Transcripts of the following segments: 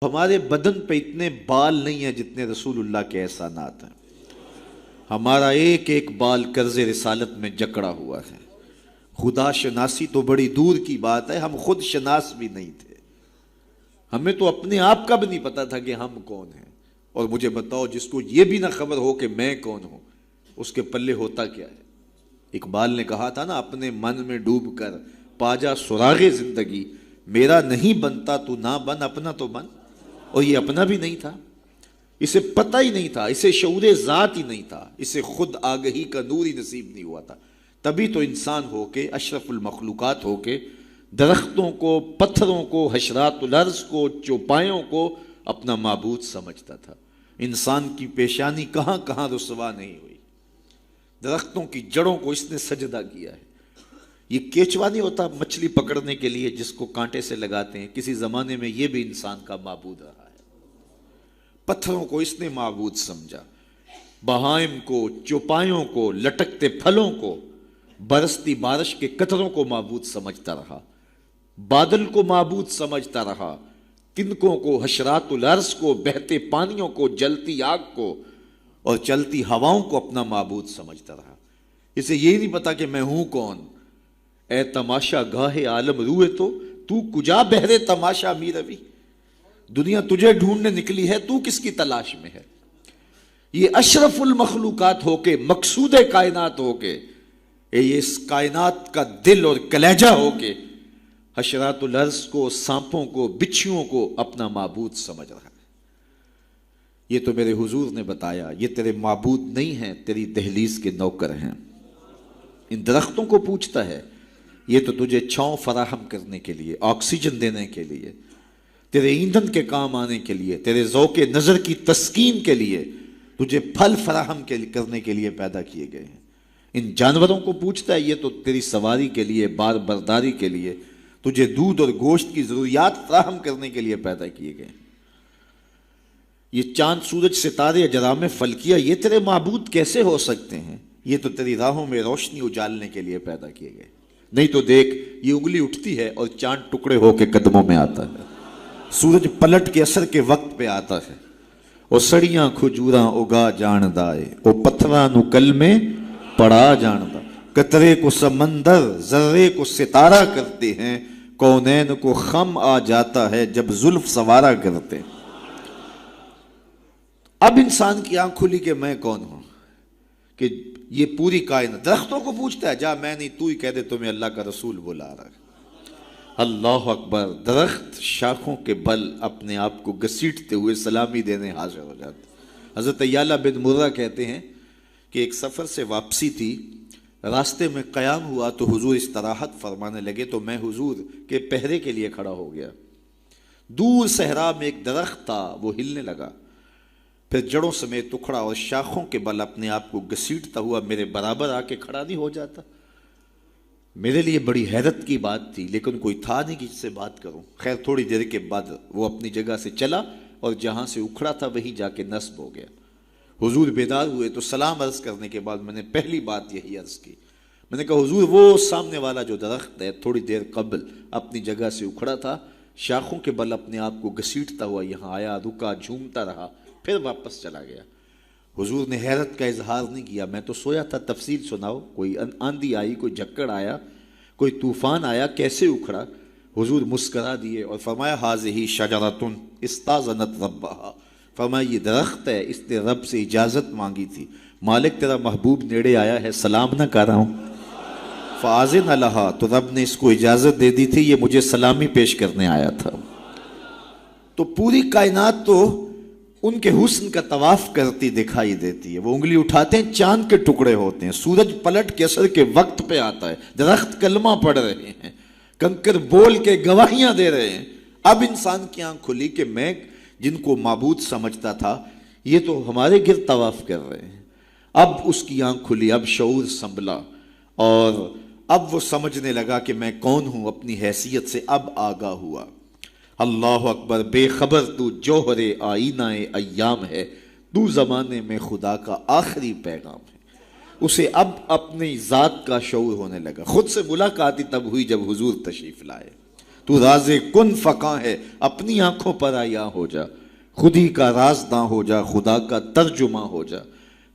ہمارے بدن پہ اتنے بال نہیں ہیں جتنے رسول اللہ کے احسانات ہیں. ہمارا ایک ایک بال قرض رسالت میں جکڑا ہوا ہے. خدا شناسی تو بڑی دور کی بات ہے، ہم خود شناس بھی نہیں تھے. ہمیں تو اپنے آپ کا بھی نہیں پتا تھا کہ ہم کون ہیں. اور مجھے بتاؤ، جس کو یہ بھی نہ خبر ہو کہ میں کون ہوں، اس کے پلے ہوتا کیا ہے؟ اقبال نے کہا تھا نا، اپنے من میں ڈوب کر پا جا سراغ زندگی، میرا نہیں بنتا تو نہ بن، اپنا تو بن. اور یہ اپنا بھی نہیں تھا، اسے پتہ ہی نہیں تھا، اسے شعور ذات ہی نہیں تھا، اسے خود آگہی کا نور ہی نصیب نہیں ہوا تھا. تبھی تو انسان ہو کے، اشرف المخلوقات ہو کے، درختوں کو، پتھروں کو، حشرات الارض کو، چوپایوں کو اپنا معبود سمجھتا تھا. انسان کی پیشانی کہاں کہاں رسوا نہیں ہوئی. درختوں کی جڑوں کو اس نے سجدہ کیا ہے. یہ کیچوا نہیں ہوتا مچھلی پکڑنے کے لیے جس کو کانٹے سے لگاتے ہیں، کسی زمانے میں یہ بھی انسان کا معبود رہا ہے. پتھروں کو اس نے معبود سمجھا، بہائم کو، چوپایوں کو، لٹکتے پھلوں کو، برستی بارش کے قطروں کو معبود سمجھتا رہا، بادل کو معبود سمجھتا رہا، تنکوں کو، حشرات الارض کو، بہتے پانیوں کو، جلتی آگ کو اور چلتی ہواؤں کو اپنا معبود سمجھتا رہا. اسے یہ نہیں پتا کہ میں ہوں کون. اے تماشا گاہ عالم روئے تو کجا بہرے تماشا می روی. دنیا تجھے ڈھونڈنے نکلی ہے، تو کس کی تلاش میں ہے؟ یہ اشرف المخلوقات ہو کے، مقصود کائنات ہو کے، یہ اس کائنات کا دل اور کلیجہ ہو کے حشرات الارض کو، سانپوں کو، بچھوؤں کو اپنا معبود سمجھ رہا ہے. یہ تو میرے حضور نے بتایا، یہ تیرے معبود نہیں ہیں، تیری دہلیز کے نوکر ہیں. ان درختوں کو پوچھتا ہے، یہ تو تجھے چھاؤں فراہم کرنے کے لیے، آکسیجن دینے کے لیے، تیرے ایندھن کے کام آنے کے لیے، تیرے ذوق نظر کی تسکین کے لیے، تجھے پھل فراہم کرنے کے لیے پیدا کیے گئے ہیں. ان جانوروں کو پوچھتا ہے، یہ تو تیری سواری کے لیے، بار برداری کے لیے، تجھے دودھ اور گوشت کی ضروریات فراہم کرنے کے لیے پیدا کیے گئے ہیں. یہ چاند، سورج، ستارے، اجرام فلکیہ، یہ تیرے معبود کیسے ہو سکتے ہیں؟ یہ تو تیری راہوں میں روشنی اجالنے کے لیے پیدا کیے گئے. نہیں تو دیکھ، یہ انگلی اٹھتی ہے اور چاند ٹکڑے ہو کے قدموں میں آتا ہے، سورج پلٹ کے اثر کے وقت پہ آتا ہے، اور سڑیاں کھجوراں اگا جاندہ ہے، اور پتھراں نو کل میں پڑا جاندہ. قطرے کو سمندر، ذرے کو ستارہ کرتے ہیں، کونین کو خم آ جاتا ہے جب زلف سوارا کرتے ہیں. اب انسان کی آنکھ کھلی کہ میں کون ہوں، کہ یہ پوری کائنات. درختوں کو پوچھتا ہے، جا میں نہیں، تو ہی کہہ دے تمہیں اللہ کا رسول بلا رہا ہے. اللہ اکبر. درخت شاخوں کے بل اپنے آپ کو گھسیٹتے ہوئے سلامی دینے حاضر ہو جاتے. حضرت یعلا بن مرہ کہتے ہیں کہ ایک سفر سے واپسی تھی، راستے میں قیام ہوا تو حضور استراحت فرمانے لگے، تو میں حضور کے پہرے کے لیے کھڑا ہو گیا. دور صحرا میں ایک درخت تھا، وہ ہلنے لگا، پھر جڑوں سمیت اکھڑا اور شاخوں کے بل اپنے آپ کو گھسیٹتا ہوا میرے برابر آ کے کھڑا نہیں ہو جاتا. میرے لیے بڑی حیرت کی بات تھی، لیکن کوئی تھا نہیں کہ جس سے بات کروں. خیر تھوڑی دیر کے بعد وہ اپنی جگہ سے چلا اور جہاں سے اکھڑا تھا وہیں جا کے نصب ہو گیا. حضور بیدار ہوئے تو سلام عرض کرنے کے بعد میں نے پہلی بات یہی عرض کی. میں نے کہا، حضور وہ سامنے والا جو درخت ہے تھوڑی دیر قبل اپنی جگہ سے اکھڑا تھا، شاخوں کے بل اپنے آپ کو گھسیٹتا ہوا یہاں آیا، رکا، جھومتا رہا، پھر واپس چلا گیا. حضور نے حیرت کا اظہار نہیں کیا. میں تو سویا تھا، تفصیل سناؤ. کوئی آندھی آئی، کوئی جھکڑ آیا، کوئی طوفان آیا، کیسے اکھڑا؟ حضور مسکرا دیے اور فرمایا، ھذہ شجرۃ استاذنت ربھا. فرمایا، یہ درخت ہے، اس نے رب سے اجازت مانگی تھی. مالک تیرا محبوب نیڑے آیا ہے، سلام نہ کر رہا ہوں. فاذن لھا، تو رب نے اس کو اجازت دے دی تھی، یہ مجھے سلامی پیش کرنے آیا تھا. تو پوری کائنات تو ان کے حسن کا طواف کرتی دکھائی دیتی ہے. وہ انگلی اٹھاتے ہیں، چاند کے ٹکڑے ہوتے ہیں، سورج پلٹ کے اثر کے وقت پہ آتا ہے، درخت کلمہ پڑھ رہے ہیں، کنکر بول کے گواہیاں دے رہے ہیں. اب انسان کی آنکھ کھلی کہ میں جن کو معبود سمجھتا تھا یہ تو ہمارے گرد طواف کر رہے ہیں. اب اس کی آنکھ کھلی، اب شعور سنبھلا، اور اب وہ سمجھنے لگا کہ میں کون ہوں. اپنی حیثیت سے اب آگاہ ہوا. اللہ اکبر. بے خبر تو جوہر آئینہ ایام ہے، تو زمانے میں خدا کا آخری پیغام ہے. اسے اب اپنی ذات کا شعور ہونے لگا. خود سے ملاقات ہی تب ہوئی جب حضور تشریف لائے. تو راز کن فقاں ہے، اپنی آنکھوں پر آیا ہو جا، خودی کا رازداں ہو جا، خدا کا ترجمہ ہو جا،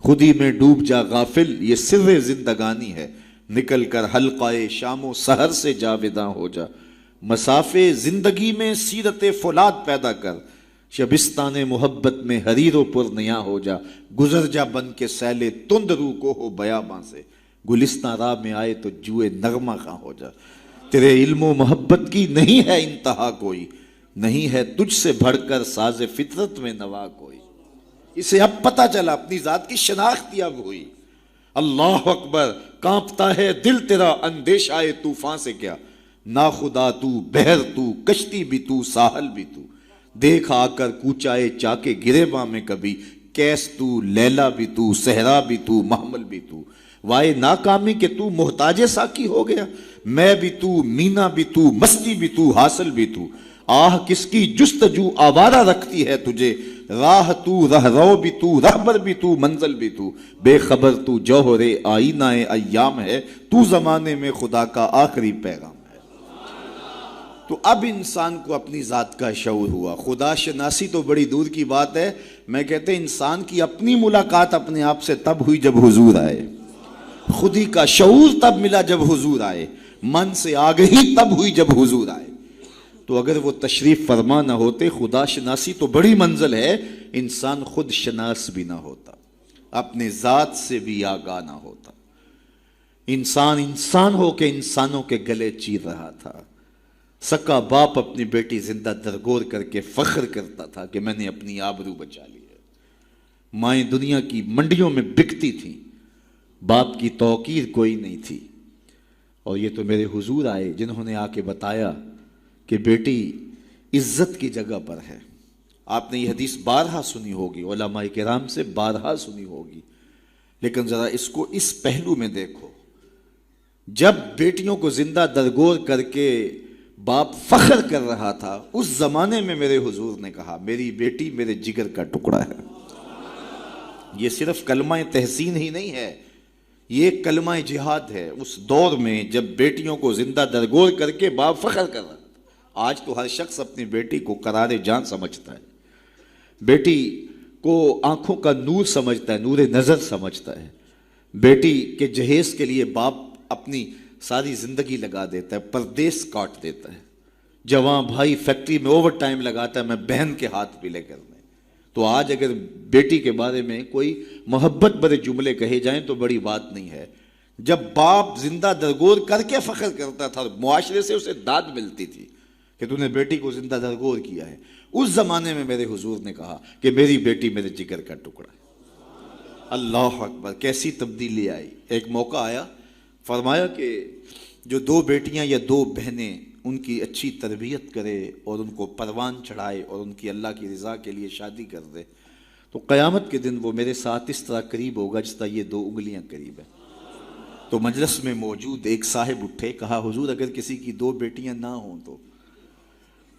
خودی میں ڈوب جا غافل، یہ سر زندگانی ہے، نکل کر حلقہ شام و سحر سے جاویداں ہو جا، مسافے زندگی میں سیرت فولاد پیدا کر، شبستان محبت میں حریر و پر نیا ہو جا، گزر جا بن کے سیل تند رو کو ہو بیاباں سے، گلستان راہ میں آئے تو جوئے نغمہ خاں ہو جا، تیرے علم و محبت کی نہیں ہے انتہا کوئی، نہیں ہے تجھ سے بڑھ کر ساز فطرت میں نوا کوئی۔ اسے اب پتہ چلا، اپنی ذات کی شناخت اب ہوئی۔ اللہ اکبر، کانپتا ہے دل تیرا اندیشہ طوفان سے کیا، نا خدا تو، بحر تو، کشتی بھی تو، ساحل بھی تو، دیکھ آ کر کوچائے چاکے گریباں میں کبھی، کیس تو، لیلا بھی تو، صحرا بھی تو، محمل بھی تو، وائے ناکامی کہ تو محتاج ساکی ہو گیا، میں بھی تو، مینا بھی تو، مستی بھی تو، حاصل بھی تو، آہ کس کی جستجو آوارہ رکھتی ہے تجھے، راہ تو، رہرو بھی تو، رہبر بھی تو، منزل بھی تو، بے خبر تو جوہر آئینہ ایام ہے، تو زمانے میں خدا کا آخری پیغام ہے۔ تو اب انسان کو اپنی ذات کا شعور ہوا۔ خدا شناسی تو بڑی دور کی بات ہے، میں کہتے ہیں انسان کی اپنی ملاقات اپنے آپ سے تب ہوئی جب حضور آئے، خودی کا شعور تب ملا جب حضور آئے، من سے آگہی تب ہوئی جب حضور آئے۔ تو اگر وہ تشریف فرما نہ ہوتے، خدا شناسی تو بڑی منزل ہے، انسان خود شناس بھی نہ ہوتا، اپنے ذات سے بھی آگاہ نہ ہوتا، انسان ہو کے انسانوں کے گلے چیر رہا تھا۔ سکا باپ اپنی بیٹی زندہ درگور کر کے فخر کرتا تھا کہ میں نے اپنی آبرو بچا لی ہے۔ مائیں دنیا کی منڈیوں میں بکتی تھیں، باپ کی توقیر کوئی نہیں تھی، اور یہ تو میرے حضور آئے جنہوں نے آ کے بتایا کہ بیٹی عزت کی جگہ پر ہے۔ آپ نے یہ حدیث بارہا سنی ہوگی، علماء کرام سے بارہا سنی ہوگی، لیکن ذرا اس کو اس پہلو میں دیکھو، جب بیٹیوں کو زندہ درگور کر کے باپ فخر کر رہا تھا، اس زمانے میں میرے حضور نے کہا میری بیٹی میرے جگر کا ٹکڑا ہے۔ یہ صرف کلمہ تحسین ہی نہیں ہے، یہ کلمہ جہاد ہے۔ اس دور میں جب بیٹیوں کو زندہ درگور کر کے باپ فخر کر رہا تھا، آج تو ہر شخص اپنی بیٹی کو قرار جان سمجھتا ہے، بیٹی کو آنکھوں کا نور سمجھتا ہے، نور نظر سمجھتا ہے، بیٹی کے جہیز کے لیے باپ اپنی ساری زندگی لگا دیتا ہے، پردیس کاٹ دیتا ہے، جوان بھائی فیکٹری میں اوور ٹائم لگاتا ہے میں بہن کے ہاتھ پلے کرنے۔ تو آج اگر بیٹی کے بارے میں کوئی محبت بھرے جملے کہے جائیں تو بڑی بات نہیں ہے۔ جب باپ زندہ درگور کر کے فخر کرتا تھا، معاشرے سے اسے داد ملتی تھی کہ تو نے بیٹی کو زندہ درگور کیا ہے، اس زمانے میں میرے حضور نے کہا کہ میری بیٹی میرے جگر کا ٹکڑا ہے۔ اللہ اکبر، کیسی تبدیلی آئی۔ ایک موقع آیا، فرمایا کہ جو دو بیٹیاں یا دو بہنیں ان کی اچھی تربیت کرے اور ان کو پروان چڑھائے اور ان کی اللہ کی رضا کے لیے شادی کر دے تو قیامت کے دن وہ میرے ساتھ اس طرح قریب ہوگا جس طرح یہ دو انگلیاں قریب ہیں۔ تو مجلس میں موجود ایک صاحب اٹھے، کہا حضور اگر کسی کی دو بیٹیاں نہ ہوں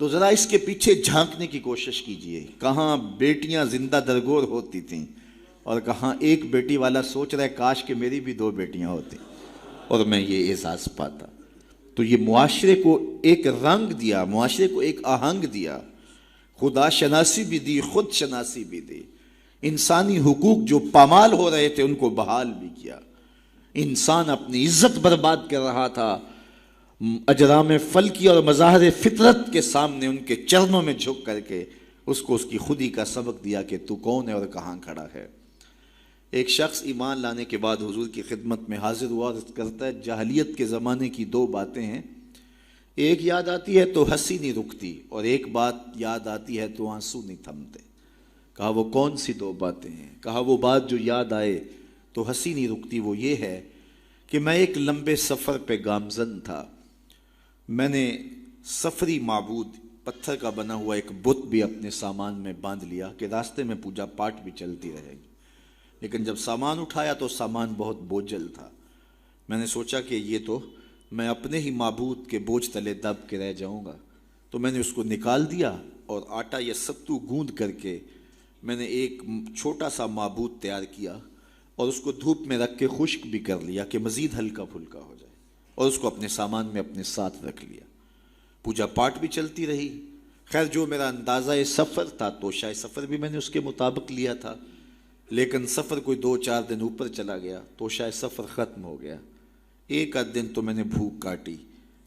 تو ذرا اس کے پیچھے جھانکنے کی کوشش کیجئے، کہاں بیٹیاں زندہ درگور ہوتی تھیں اور کہاں ایک بیٹی والا سوچ رہا ہے کاش کہ میری بھی دو بیٹیاں ہوتی اور میں یہ احساس پاتا۔ تو یہ معاشرے کو ایک رنگ دیا، معاشرے کو ایک آہنگ دیا، خدا شناسی بھی دی، خود شناسی بھی دی، انسانی حقوق جو پامال ہو رہے تھے ان کو بحال بھی کیا۔ انسان اپنی عزت برباد کر رہا تھا، اجرام فلکی اور مظاہر فطرت کے سامنے ان کے چرنوں میں جھک کر کے اس کو اس کی خودی کا سبق دیا کہ تو کون ہے اور کہاں کھڑا ہے۔ ایک شخص ایمان لانے کے بعد حضور کی خدمت میں حاضر ہوا اور کرتا ہے جاہلیت کے زمانے کی دو باتیں ہیں، ایک یاد آتی ہے تو ہنسی نہیں رکتی اور ایک بات یاد آتی ہے تو آنسو نہیں تھمتے۔ کہا وہ کون سی دو باتیں ہیں؟ کہا وہ بات جو یاد آئے تو ہنسی نہیں رکتی وہ یہ ہے کہ میں ایک لمبے سفر پہ گامزن تھا، میں نے سفری معبود پتھر کا بنا ہوا ایک بت بھی اپنے سامان میں باندھ لیا کہ راستے میں پوجا پاٹ بھی چلتی رہے گی، لیکن جب سامان اٹھایا تو سامان بہت بوجھل تھا، میں نے سوچا کہ یہ تو میں اپنے ہی معبود کے بوجھ تلے دب کے رہ جاؤں گا، تو میں نے اس کو نکال دیا اور آٹا یا ستو گوندھ کر کے میں نے ایک چھوٹا سا معبود تیار کیا اور اس کو دھوپ میں رکھ کے خشک بھی کر لیا کہ مزید ہلکا پھلکا ہو جائے، اور اس کو اپنے سامان میں اپنے ساتھ رکھ لیا۔ پوجا پاٹ بھی چلتی رہی. خیر جو میرا اندازہ سفر تھا توشہ سفر بھی میں نے اس کے مطابق لیا تھا، لیکن سفر کوئی 2-4 دن اوپر چلا گیا، توشہ سفر ختم ہو گیا. ایک آدھ دن تو میں نے بھوک کاٹی،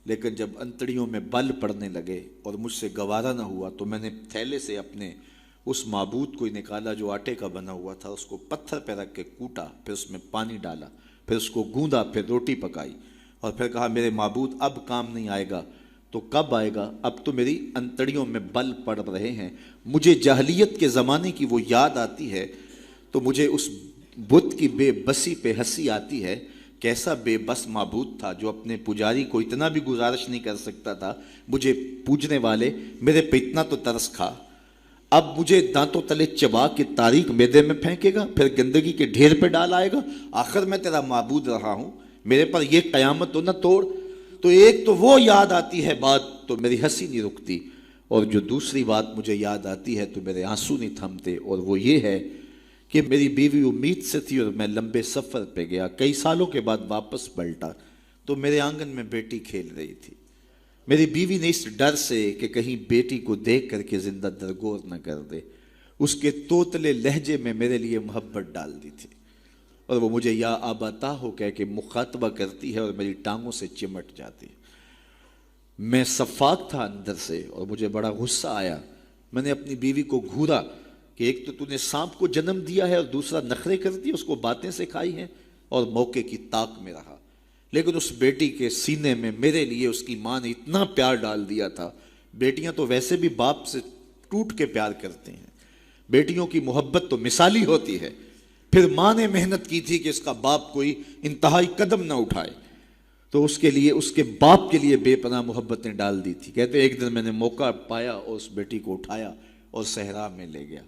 لیکن جب انتڑیوں میں بل پڑنے لگے اور مجھ سے گوارا نہ ہوا تو میں نے تھیلے سے اپنے اس معبود کو نکالا جو آٹے کا بنا ہوا تھا، اس کو پتھر پہ رکھ کے کوٹا، پھر اس میں پانی ڈالا، پھر اس کو گوندا، پھر روٹی پکائی اور پھر کہا میرے معبود اب کام نہیں آئے گا تو کب آئے گا؟ اب تو میری انتڑیوں میں بل پڑ رہے ہیں. مجھے جاہلیت کے زمانے کی وہ یاد آتی ہے تو مجھے اس بت کی بے بسی پہ ہنسی آتی ہے. کیسا بے بس معبود تھا جو اپنے پجاری کو اتنا بھی گزارش نہیں کر سکتا تھا. مجھے پوجنے والے میرے پہ اتنا تو ترس کھا، اب مجھے دانتوں تلے چبا کے تاریک میدے میں پھینکے گا، پھر گندگی کے ڈھیر پہ ڈال آئے گا. آخر میں تیرا معبود رہا ہوں، میرے پر یہ قیامت تو نہ توڑ. تو ایک تو وہ یاد آتی ہے بات تو میری ہنسی نہیں رکتی، اور جو دوسری بات مجھے یاد آتی ہے تو میرے آنسو نہیں تھمتے، اور وہ یہ ہے کہ میری بیوی امید سے تھی اور میں لمبے سفر پہ گیا. کئی سالوں کے بعد واپس پلٹا تو میرے آنگن میں بیٹی کھیل رہی تھی. میری بیوی نے اس ڈر سے کہ کہیں بیٹی کو دیکھ کر کے زندہ درگور نہ کر دے، اس کے توتلے لہجے میں میرے لیے محبت ڈال دی تھی، اور وہ مجھے یا آباتا ہو کہہ کے مخاطبہ کرتی ہے اور میری ٹانگوں سے چمٹ جاتی. میں صفاق تھا اندر سے اور مجھے بڑا غصہ آیا. میں نے اپنی بیوی کو گھورا کہ ایک تو نے سانپ کو جنم دیا ہے اور دوسرا نخرے کر دی، اس کو باتیں سکھائی ہیں اور موقع کی طاق میں رہا. لیکن اس بیٹی کے سینے میں میرے لیے اس کی ماں نے اتنا پیار ڈال دیا تھا. بیٹیاں تو ویسے بھی باپ سے ٹوٹ کے پیار کرتے ہیں، بیٹیوں کی محبت تو مثالی ہوتی ہے. پھر ماں نے محنت کی تھی کہ اس کا باپ کوئی انتہائی قدم نہ اٹھائے، تو اس کے لیے اس کے باپ کے لیے بے پناہ محبتیں ڈال دی تھی. کہتے ایک دن میں نے موقع پایا اور اس بیٹی کو اٹھایا اور صحرا میں لے گیا.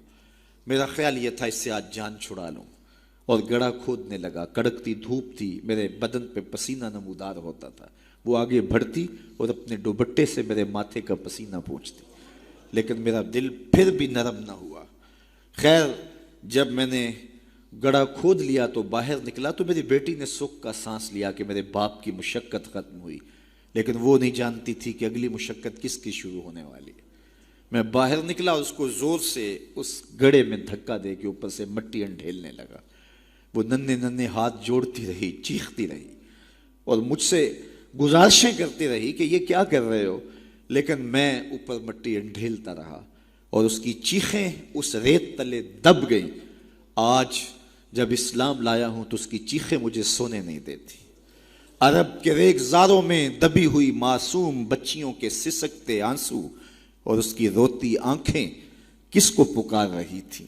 میرا خیال یہ تھا اس سے آج جان چھڑا لوں، اور گڑھا کھودنے لگا. کڑکتی دھوپ تھی، میرے بدن پہ پسینہ نمودار ہوتا تھا. وہ آگے بڑھتی اور اپنے دوپٹے سے میرے ماتھے کا پسینہ پوچھتی، لیکن میرا دل پھر بھی نرم نہ ہوا. خیر جب میں نے گڑھا کھود لیا تو باہر نکلا تو میری بیٹی نے سکھ کا سانس لیا کہ میرے باپ کی مشقت ختم ہوئی. لیکن وہ نہیں جانتی تھی کہ اگلی مشقت کس کی شروع ہونے والی. میں باہر نکلا، اس کو زور سے اس گڑھے میں دھکا دے کے اوپر سے مٹی انڈھیلنے لگا. وہ ننھے ننھے ہاتھ جوڑتی رہی، چیختی رہی اور مجھ سے گزارشیں کرتی رہی کہ یہ کیا کر رہے ہو. لیکن میں اوپر مٹی انڈھیلتا رہا اور اس کی چیخیں اس ریت تلے دب گئیں. آج جب اسلام لایا ہوں تو اس کی چیخیں مجھے سونے نہیں دیتی. عرب کے ریگزاروں میں دبی ہوئی معصوم بچیوں کے سسکتے آنسو اور اس کی روتی آنکھیں کس کو پکار رہی تھیں؟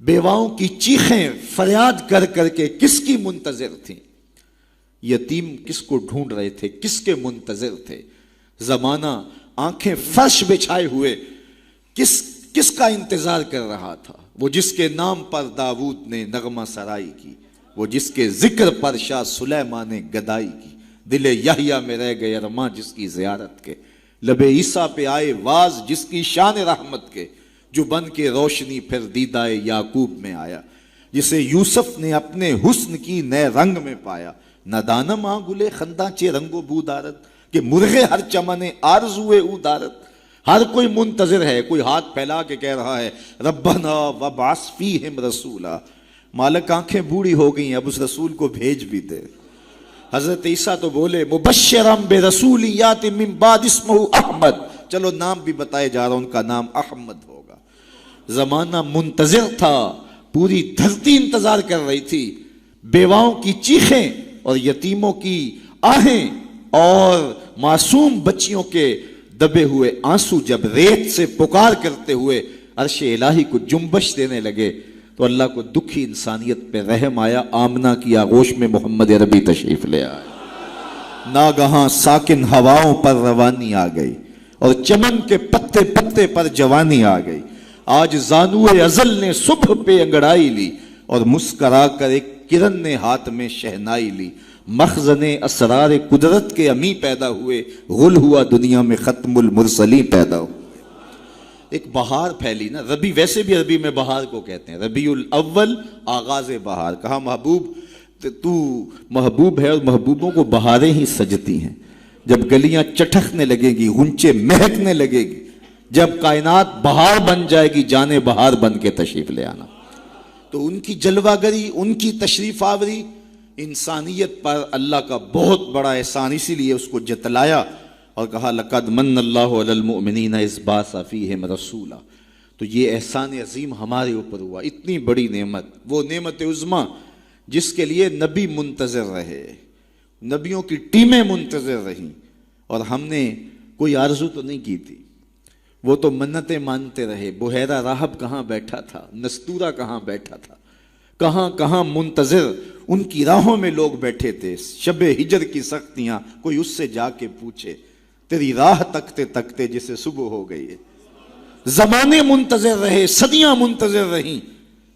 بیواؤں کی چیخیں فریاد کر کر کے کس کی منتظر تھیں؟ یتیم کس کو ڈھونڈ رہے تھے؟ کس کے منتظر تھے؟ زمانہ آنکھیں فرش بچھائے ہوئے کس کا انتظار کر رہا تھا؟ وہ جس کے نام پر داؤد نے نغمہ سرائی کی، وہ جس کے ذکر پر شاہ سلیمان نے گدائی کی. دل یحییٰ میں رہ گئے ارماں جس کی زیارت کے، لب عیسیٰ پہ آئے واز جس کی شان رحمت کے، جو بن کے روشنی پھر دیدائے یعقوب میں آیا، جسے یوسف نے اپنے حسن کی نئے رنگ میں پایا. ندانم آ گلے خنداں چے رنگ و بو دارت کہ مرغے ہر چمنے آرزوئے او دارت. ہر کوئی منتظر ہے، کوئی ہاتھ پھیلا کے کہہ رہا ہے ربنا وابعث فیہم رسولا. مالک آنکھیں بوڑھی ہو گئی ہیں، اب اس رسول کو بھیج بھی دے. حضرت عیسیٰ تو بولے مبشرا برسول یات من بعد اسمہ احمد، چلو نام بھی بتائے جا رہا، ان کا نام احمد ہوگا. زمانہ منتظر تھا، پوری دھرتی انتظار کر رہی تھی. بیواؤں کی چیخیں اور یتیموں کی آہیں اور معصوم بچیوں کے دبے ہوئے آنسو جب ریت سے پکار کرتے ہوئے عرش الہی کو جنبش دینے لگے تو اللہ کو دکھی انسانیت پہ رحم آیا. آمنہ کی آغوش میں محمد عربی تشریف لے آئے. ناگہاں ساکن ہواؤں پر روانی آ گئی اور چمن کے پتے پتے پر جوانی آ گئی. آج زانوئے ازل نے صبح پہ انگڑائی لی اور مسکرا کر ایک کرن نے ہاتھ میں شہنائی لی. مخزن اسرار قدرت کے امی پیدا ہوئے، غل ہوا دنیا میں ختم المرسلین پیدا ہوئے. ایک بہار پھیلی نا، ربی ویسے بھی عربی میں بہار کو کہتے ہیں، ربیع الاول آغاز بہار. کہا محبوب تو محبوب ہے اور محبوبوں کو بہاریں ہی سجتی ہیں. جب گلیاں چٹکنے لگیں گی، غنچے مہکنے لگے گی، جب کائنات بہار بن جائے گی، جانے بہار بن کے تشریف لے آنا۔ تو ان کی جلوہ گری، ان کی تشریف آوری انسانیت پر اللہ کا بہت بڑا احسان، اسی لیے اس کو جتلایا اور کہا لَقَدْ مَنَّ اللَّهُ عَلَى الْمُؤْمِنِينَ إِذْ بَعَثَ فِيهِمْ رَسُولًا۔ تو یہ احسان عظیم ہمارے اوپر ہوا، اتنی بڑی نعمت، وہ نعمت عظمیٰ جس کے لیے نبی منتظر رہے، نبیوں کی ٹیمیں منتظر رہیں، اور ہم نے کوئی آرزو تو نہیں کی تھی، وہ تو منتیں مانتے رہے۔ بحیرہ راہب کہاں بیٹھا تھا، نستورہ کہاں بیٹھا تھا، کہاں کہاں منتظر ان کی راہوں میں لوگ بیٹھے تھے۔ شب ہجر کی سختیاں، کوئی اس سے جا کے پوچھے، تیری راہ تکتے تکتے جسے صبح ہو گئی ہے۔ زمانے منتظر رہے، صدیاں منتظر رہیں،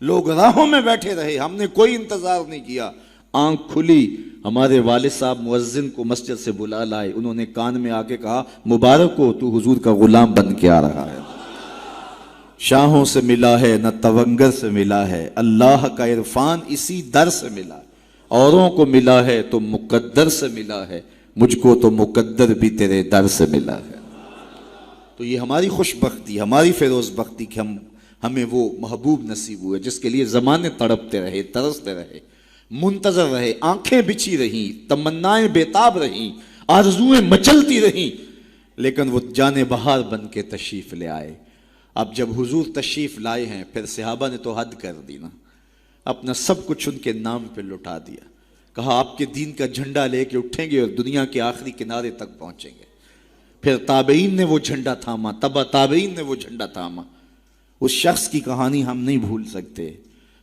لوگ راہوں میں بیٹھے رہے، ہم نے کوئی انتظار نہیں کیا۔ آنکھ کھلی، ہمارے والد صاحب مؤذن کو مسجد سے بلا لائے، انہوں نے کان میں آ کے کہا مبارک ہو، تو حضور کا غلام بن کے آ رہا ہے۔ شاہوں سے ملا ہے نہ تونگر سے ملا ہے، اللہ کا عرفان اسی در سے ملا ہے۔ اوروں کو ملا ہے تو مقدر سے ملا ہے، مجھ کو تو مقدر بھی تیرے در سے ملا ہے۔ تو یہ ہماری خوش بختی، ہماری فیروز بختی کہ ہمیں وہ محبوب نصیب ہوئے جس کے لیے زمانے تڑپتے رہے، ترستے رہے، منتظر رہے، آنکھیں بچھی رہیں، تمنائیں بیتاب رہیں، آرزویں مچلتی رہیں، لیکن وہ جانے بہار بن کے تشریف لے آئے۔ اب جب حضور تشریف لائے ہیں، پھر صحابہ نے تو حد کر دی نا، اپنا سب کچھ ان کے نام پہ لٹا دیا، کہا آپ کے دین کا جھنڈا لے کے اٹھیں گے اور دنیا کے آخری کنارے تک پہنچیں گے۔ پھر تابعین نے وہ جھنڈا تھاما، تبع تابعین نے وہ جھنڈا تھاما۔ اس شخص کی کہانی ہم نہیں بھول سکتے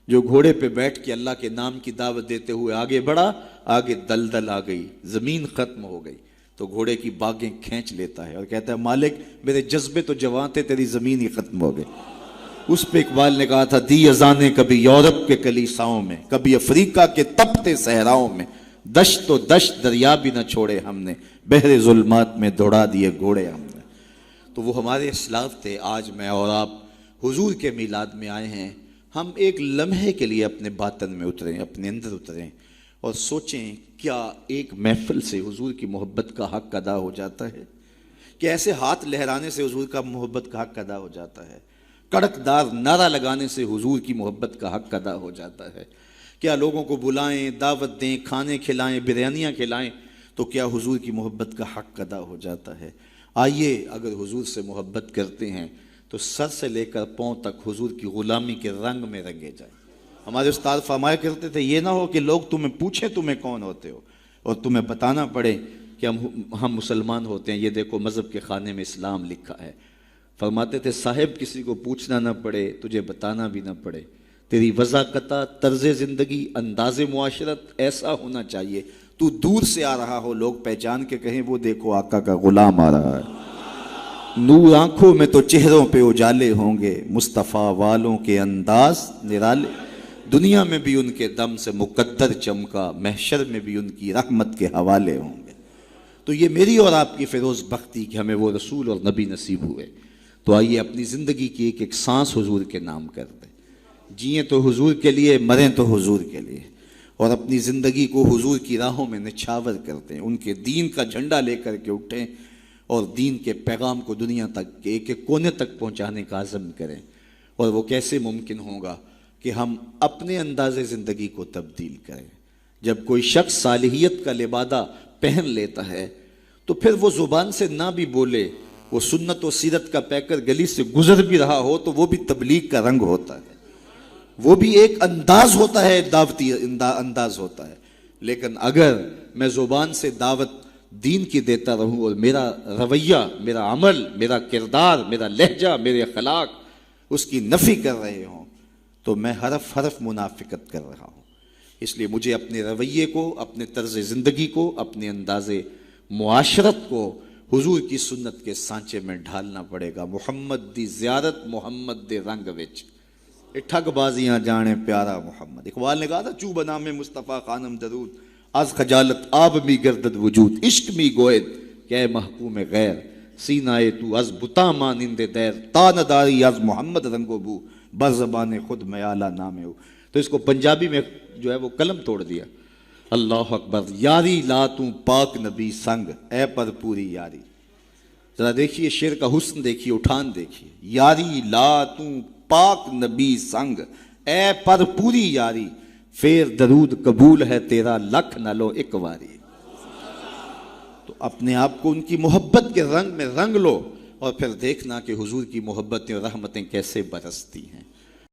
جو گھوڑے پہ بیٹھ کے اللہ کے نام کی دعوت دیتے ہوئے آگے بڑھا، آگے دلدل آ گئی، زمین ختم ہو گئی، تو گھوڑے کی باگیں کھینچ لیتا ہے اور کہتا ہے مالک میرے جذبے تو جوان تھے، تیری زمین ہی ختم ہو گئی۔ اس پہ اقبال نے کہا تھا دی اذانیں کبھی یورپ کے کلیساؤں میں، کبھی افریقہ کے تپتے صحراؤں میں، دشت و دشت دریا بھی نہ چھوڑے ہم نے، بحر ظلمات میں دوڑا دیے گھوڑے ہم نے۔ تو وہ ہمارے اسلاف تھے۔ آج میں اور آپ حضور کے میلاد میں آئے ہیں، ہم ایک لمحے کے لیے اپنے باطن میں اتریں، اپنے اندر اتریں اور سوچیں کیا ایک محفل سے حضور کی محبت کا حق ادا ہو جاتا ہے؟ کہ ایسے ہاتھ لہرانے سے حضور کا محبت کا حق ادا ہو جاتا ہے؟ کڑک دار نعرہ لگانے سے حضور کی محبت کا حق ادا ہو جاتا ہے؟ کیا لوگوں کو بلائیں، دعوت دیں، کھانے کھلائیں، بریانیاں کھلائیں تو کیا حضور کی محبت کا حق ادا ہو جاتا ہے؟ آئیے اگر حضور سے محبت کرتے ہیں تو سر سے لے کر پاؤں تک حضور کی غلامی کے رنگ میں رنگے جائیں۔ ہمارے استاد فرمایا کرتے تھے یہ نہ ہو کہ لوگ تمہیں پوچھیں تمہیں کون ہوتے ہو اور تمہیں بتانا پڑے کہ ہم مسلمان ہوتے ہیں، یہ دیکھو مذہب کے خانے میں اسلام لکھا ہے۔ فرماتے تھے صاحب کسی کو پوچھنا نہ پڑے، تجھے بتانا بھی نہ پڑے، تیری وضاقتہ، طرز زندگی، انداز معاشرت ایسا ہونا چاہیے تو دور سے آ رہا ہو، لوگ پہچان کے کہیں وہ دیکھو آقا کا غلام آ رہا ہے۔ نور آنکھوں میں تو چہروں پہ اجالے ہوں گے، مصطفیٰ والوں کے انداز نرالے، دنیا میں بھی ان کے دم سے مقدر چمکا، محشر میں بھی ان کی رحمت کے حوالے ہوں گے۔ تو یہ میری اور آپ کی فیروز بختی کہ ہمیں وہ رسول اور نبی نصیب ہوئے۔ تو آئیے اپنی زندگی کی ایک ایک سانس حضور کے نام کر دیں، جئیں تو حضور کے لیے، مریں تو حضور کے لیے، اور اپنی زندگی کو حضور کی راہوں میں نچھاور کرتے ہیں، ان کے دین کا جھنڈا لے کر کے اٹھیں اور دین کے پیغام کو دنیا تک کے ایک ایک کونے تک پہنچانے کا عزم کریں۔ اور وہ کیسے ممکن ہوگا کہ ہم اپنے انداز زندگی کو تبدیل کریں۔ جب کوئی شخص صالحیت کا لبادہ پہن لیتا ہے تو پھر وہ زبان سے نہ بھی بولے، وہ سنت و سیرت کا پیکر گلی سے گزر بھی رہا ہو تو وہ بھی تبلیغ کا رنگ ہوتا ہے، وہ بھی ایک انداز ہوتا ہے، دعوتی انداز ہوتا ہے۔ لیکن اگر میں زبان سے دعوت دین کی دیتا رہوں اور میرا رویہ، میرا عمل، میرا کردار، میرا لہجہ، میرے اخلاق اس کی نفی کر رہے ہوں تو میں حرف حرف منافقت کر رہا ہوں۔ اس لیے مجھے اپنے رویے کو، اپنے طرز زندگی کو، اپنے انداز معاشرت کو حضور کی سنت کے سانچے میں ڈھالنا پڑے گا۔ محمد دی زیارت محمد دے رنگ وچ ٹھگ بازیاں جانے پیارا محمد۔ اقبال نے کہا تھا چوب نام مصطفیٰ خانم درود، از خجالت آب می گردد وجود، عشق می گوید کہ محکوم غیر، سینائے تو از بتا مانند دیر، تا نداری از محمد رنگو بو، بر زبان خود میالہ نامے ہو۔ تو اس کو پنجابی میں جو ہے وہ قلم توڑ دیا اللہ اکبر. یاری لا تو پاک نبی سنگ اے پر پوری یاری. ذرا دیکھیے شعر کا حسن دیکھیے, اٹھان دیکھیے. یاری لا تو پاک نبی سنگ اے پر پوری یاری, پھر درود قبول ہے تیرا لکھ نہ لو ایک واری. تو اپنے آپ کو ان کی محبت کے رنگ میں رنگ لو, اور پھر دیکھنا کہ حضور کی محبتیں اور رحمتیں کیسے برستی ہیں.